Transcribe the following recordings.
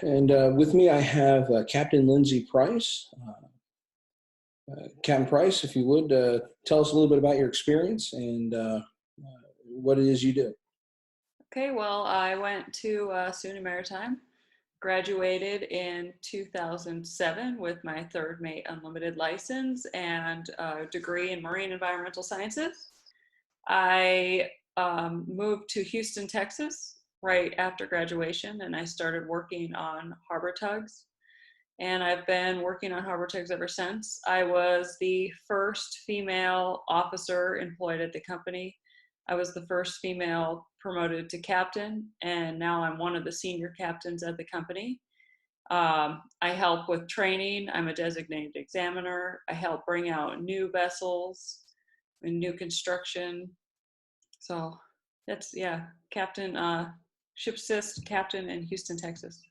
And with me, I have Captain Lindsay Price. Captain Price, if you would, tell us a little bit about your experience and what it is you do. Okay, well, I went to SUNY Maritime, graduated in 2007 with my third mate unlimited license and a degree in marine environmental sciences. I moved to Houston, Texas right after graduation, and I started working on harbor tugs. And I've been working on harbor tugs ever since. I was the first female officer employed at the company. I was the first female promoted to captain, and now I'm one of the senior captains at the company. I help with training. I'm a designated examiner. I help bring out new vessels and new construction. So that's, yeah, captain, ship assist captain in Houston, Texas.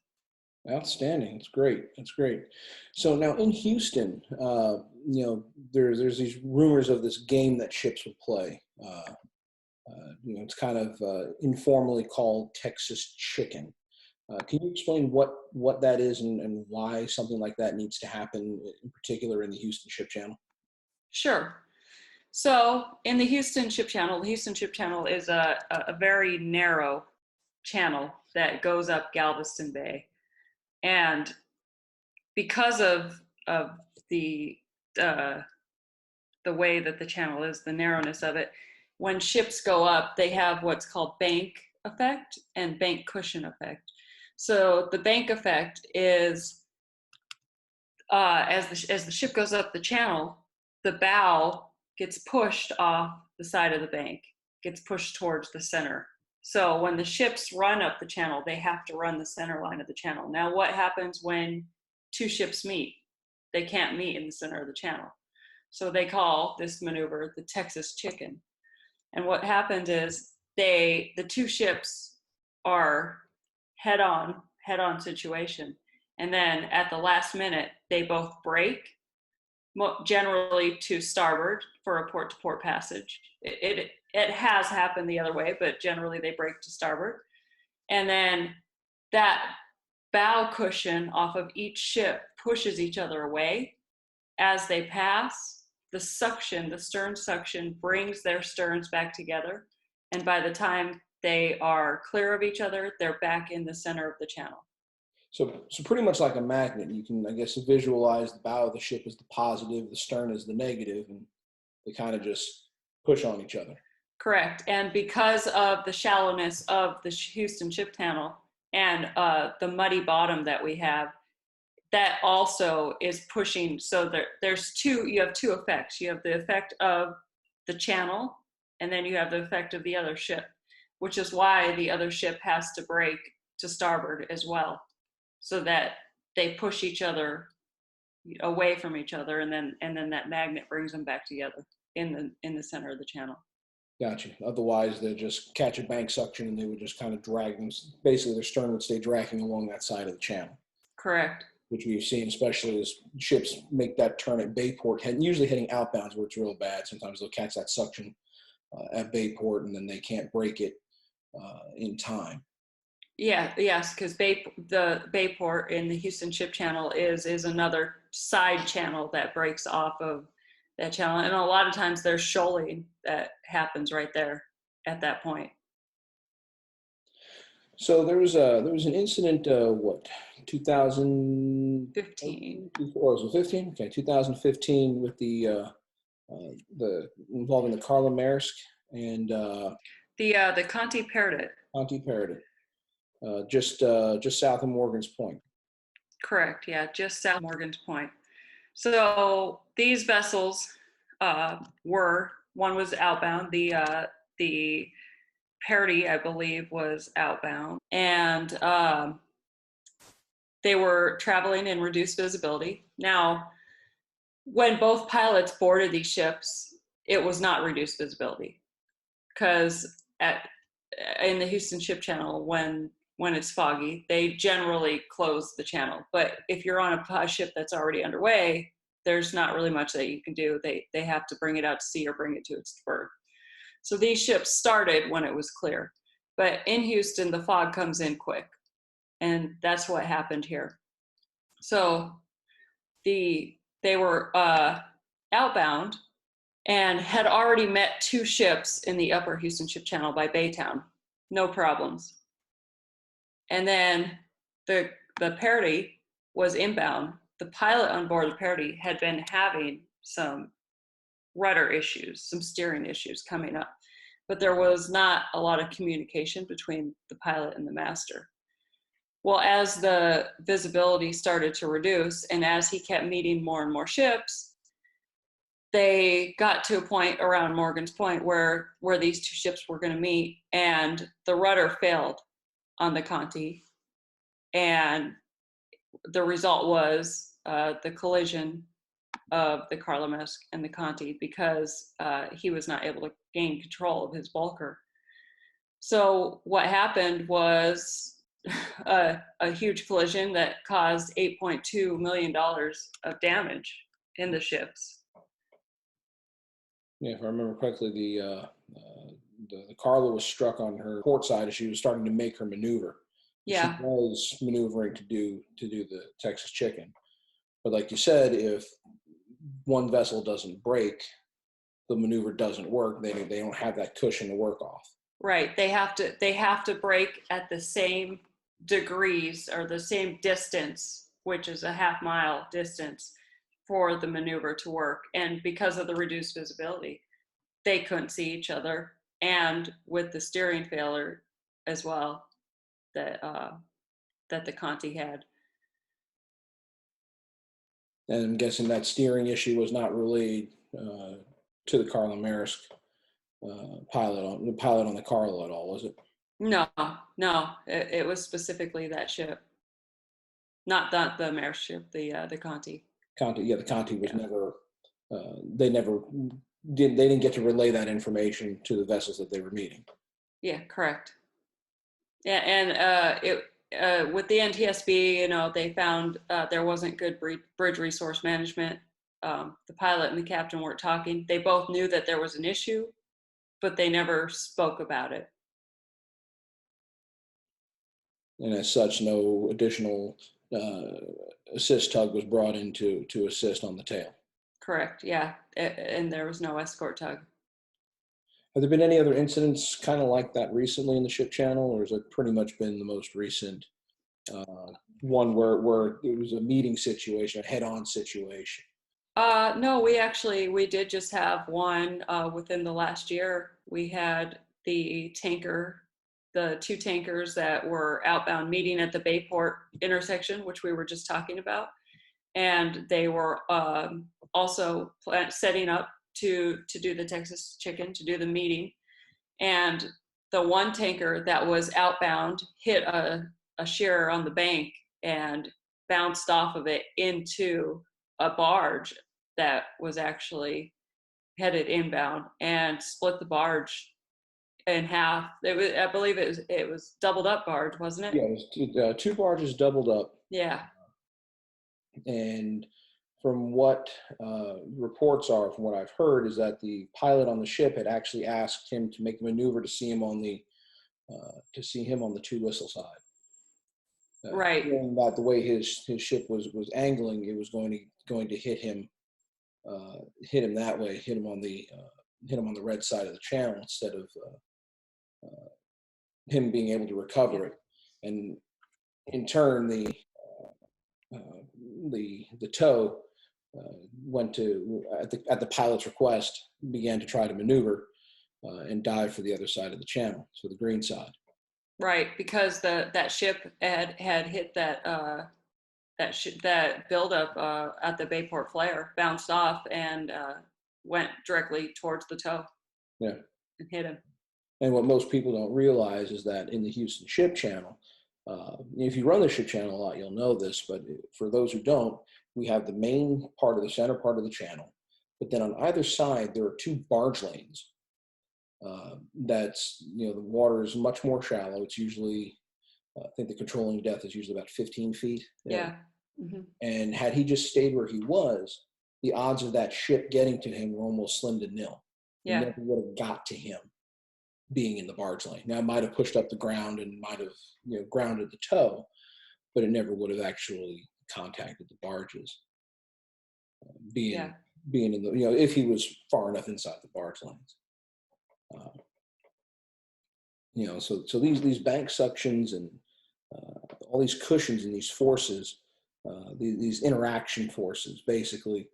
Outstanding. It's great. That's great. So now in Houston, there's these rumors of this game that ships will play. It's kind of informally called Texas Chicken. Can you explain what that is and why something like that needs to happen, in particular in the Houston Ship Channel? Sure. So in the Houston Ship Channel is a very narrow channel that goes up Galveston Bay. And because of the way that the channel is, the narrowness of it, when ships go up, they have what's called bank effect and bank cushion effect. So the bank effect is as the ship goes up the channel, the bow gets pushed off the side of the bank, gets pushed towards the center. So when the ships run up the channel, they have to run the center line of the channel. Now, what happens when two ships meet? They can't meet in the center of the channel. So they call this maneuver the Texas Chicken. And what happens is the two ships are head-on situation. And then at the last minute, they both break, generally to starboard for a port-to-port passage. It has happened the other way, but generally they break to starboard. And then that bow cushion off of each ship pushes each other away. As they pass, the stern suction brings their sterns back together. And by the time they are clear of each other, they're back in the center of the channel. So pretty much like a magnet, you can, I guess, visualize the bow of the ship as the positive, the stern as the negative, and they kind of just push on each other. Correct. And because of the shallowness of the Houston Ship Channel and the muddy bottom that we have, that also is pushing. So you have two effects. You have the effect of the channel, and then you have the effect of the other ship, which is why the other ship has to break to starboard as well, so that they push each other away from each other, and then that magnet brings them back together in the center of the channel. Gotcha. Otherwise, they just catch a bank suction and they would just kind of drag them. Basically, their stern would stay dragging along that side of the channel. Correct. Which we've seen, especially as ships make that turn at Bayport, usually heading outbounds where it's real bad. Sometimes they'll catch that suction at Bayport and then they can't break it in time. Yeah, yes, because the Bayport in the Houston Ship Channel is another side channel that breaks off of that channel, and a lot of times there's shoaling that happens right there at that point. So there was an incident. 2015? Oh, was it 15? Okay, 2015 with the involving the Carla Maersk and the Conti Perdit. Conti Perdit, just south of Morgan's Point. Correct. Yeah, just south of Morgan's Point. So these vessels one was outbound. The Parity, I believe, was outbound, and they were traveling in reduced visibility. Now, when both pilots boarded these ships, it was not reduced visibility, because in the Houston Ship Channel, when it's foggy, they generally close the channel. But if you're on a ship that's already underway, there's not really much that you can do. They have to bring it out to sea or bring it to its berth. So these ships started when it was clear. But in Houston, the fog comes in quick. And that's what happened here. So they were outbound and had already met 2 ships in the upper Houston Ship Channel by Baytown. No problems. And then the Parody was inbound. The pilot on board the Parody had been having some rudder issues, some steering issues coming up, but there was not a lot of communication between the pilot and the master. Well, as the visibility started to reduce and as he kept meeting more and more ships, they got to a point around Morgan's Point where these 2 ships were going to meet, and the rudder failed on the Conti, and the result was the collision of the Carlamesk and the Conti, because he was not able to gain control of his bulker. So what happened was a huge collision that caused $8.2 million of damage in the ships. Yeah, if I remember correctly, the Carla was struck on her port side as she was starting to make her maneuver. Yeah. She was maneuvering to do the Texas Chicken, but like you said, if one vessel doesn't break, the maneuver doesn't work. They don't have that cushion to work off. Right. They have to break at the same degrees or the same distance, which is a half-mile distance, for the maneuver to work. And because of the reduced visibility, they couldn't see each other. And with the steering failure as well that the Conti had. And I'm guessing that steering issue was not relayed to the Carlamesk pilot on the Carla at all, was it? No. It was specifically that ship, not the Maersk ship, the Conti. The Conti was never. They didn't get to relay that information to the vessels that they were meeting. Yeah, correct. Yeah, and with the NTSB, they found there wasn't good bridge resource management. The pilot and the captain weren't talking. They both knew that there was an issue, but they never spoke about it. And as such, no additional assist tug was brought in to assist on the tail. Correct, yeah, and there was no escort tug. Have there been any other incidents kind of like that recently in the ship channel, or has it pretty much been the most recent one where it was a meeting situation, a head-on situation? No, we did just have one within the last year. We had the 2 tankers that were outbound meeting at the Bayport intersection, which we were just talking about. And they were also setting up to do the Texas Chicken, to do the meeting. And the one tanker that was outbound hit a shearer on the bank and bounced off of it into a barge that was actually headed inbound and split the barge in half. I believe it was doubled up barge, wasn't it? Yeah, it was 2 barges doubled up. Yeah. And from what reports are, from what I've heard, is that the pilot on the ship had actually asked him to make the maneuver to see him on the 2 whistle side. Right. That the way his ship was angling, it was going to hit him that way, hit him on the red side of the channel instead of him being able to recover it. And in turn, the tow went to at the pilot's request, began to try to maneuver and dive for the other side of the channel, so the green side. Right, because that ship had hit that buildup at the Bayport flare, bounced off and went directly towards the tow. Yeah, and hit him. And what most people don't realize is that in the Houston Ship Channel, if you run the ship channel a lot, you'll know this, but for those who don't, we have the main part of the center part of the channel, but then on either side, there are 2 barge lanes. That's, the water is much more shallow. It's usually, I think the controlling depth is usually about 15 feet. Yeah. Mm-hmm. And had he just stayed where he was, the odds of that ship getting to him were almost slim to nil. Yeah. It never would have got to him being in the barge lane. Now, it might have pushed up the ground and might have, grounded the tow, but it never would have actually contacted the barges. Being Yeah. being in the, if he was far enough inside the barge lanes. Uh, so these bank suctions and all these cushions and these forces, these interaction forces, basically,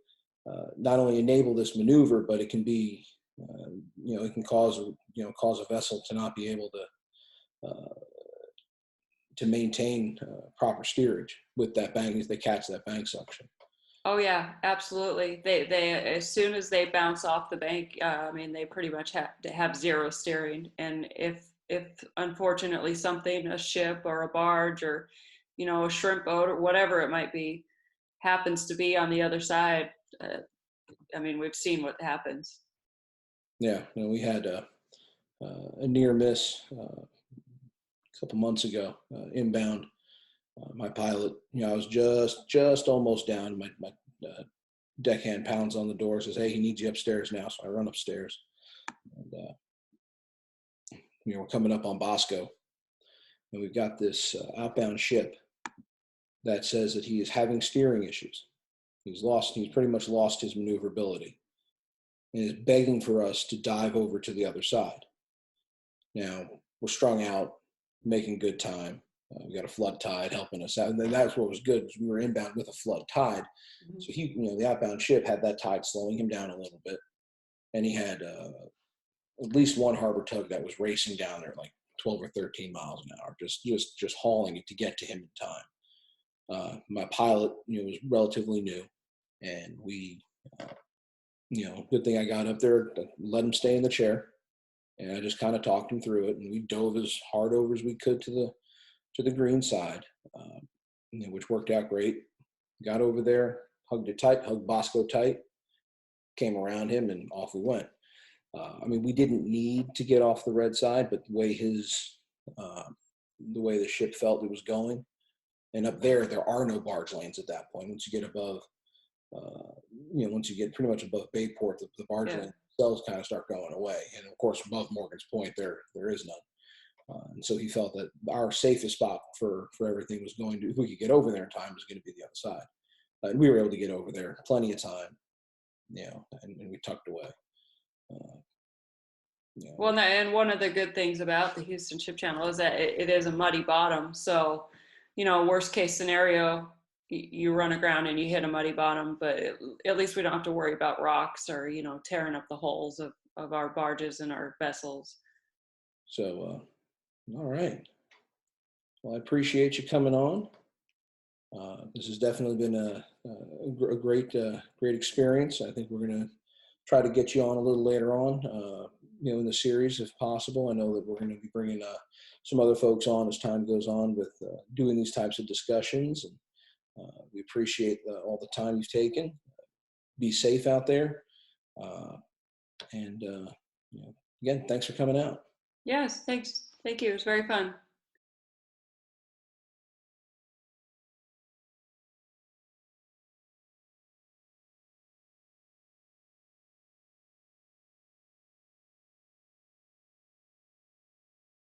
not only enable this maneuver, but it can be, it can cause a vessel to not be able to maintain proper steerage with that bank as they catch that bank suction. Oh yeah, absolutely. They as soon as they bounce off the bank, I mean, they pretty much have zero steering. And if unfortunately something, a ship or a barge or, a shrimp boat or whatever it might be, happens to be on the other side, I mean, we've seen what happens. Yeah, we had a near miss a couple months ago, inbound. My pilot, I was just almost down. My deckhand pounds on the door, says, "Hey, he needs you upstairs now." So I run upstairs, and we're coming up on Bosco, and we've got this outbound ship that says that he is having steering issues. He's pretty much lost his maneuverability, and is begging for us to dive over to the other side. Now we're strung out, making good time. We got a flood tide helping us out, and then that's what was good, was we were inbound with a flood tide. Mm-hmm. So the outbound ship had that tide slowing him down a little bit, and he had at least one harbor tug that was racing down there like 12 or 13 miles an hour, just hauling it to get to him in time. My pilot, was relatively new, and we, good thing I got up there, let him stay in the chair, and I just kind of talked him through it, and we dove as hard over as we could to the green side, which worked out great. Got over there, hugged Bosco tight, came around him, and off we went. I mean, we didn't need to get off the red side, but the way the ship felt it was going, and up there are no barge lanes at that point. Once you get above, once you get pretty much above Bayport, the barge lanes themselves kind of start going away. And of course, above Morgan's Point, there is none. And so he felt that our safest spot for everything was if we could get over there in time, was going to be the other side. And we were able to get over there plenty of time, and we tucked away. Well, and one of the good things about the Houston Ship Channel is that it is a muddy bottom. So, worst case scenario, you run aground and you hit a muddy bottom, but at least we don't have to worry about rocks or, tearing up the hulls of our barges and our vessels. So, all right. Well, I appreciate you coming on. This has definitely been a great experience. I think we're going to try to get you on a little later on, in the series if possible. I know that we're going to be bringing some other folks on as time goes on with doing these types of discussions. And we appreciate all the time you've taken. Be safe out there. And again, thanks for coming out. Yes, thanks. Thank you. It was very fun.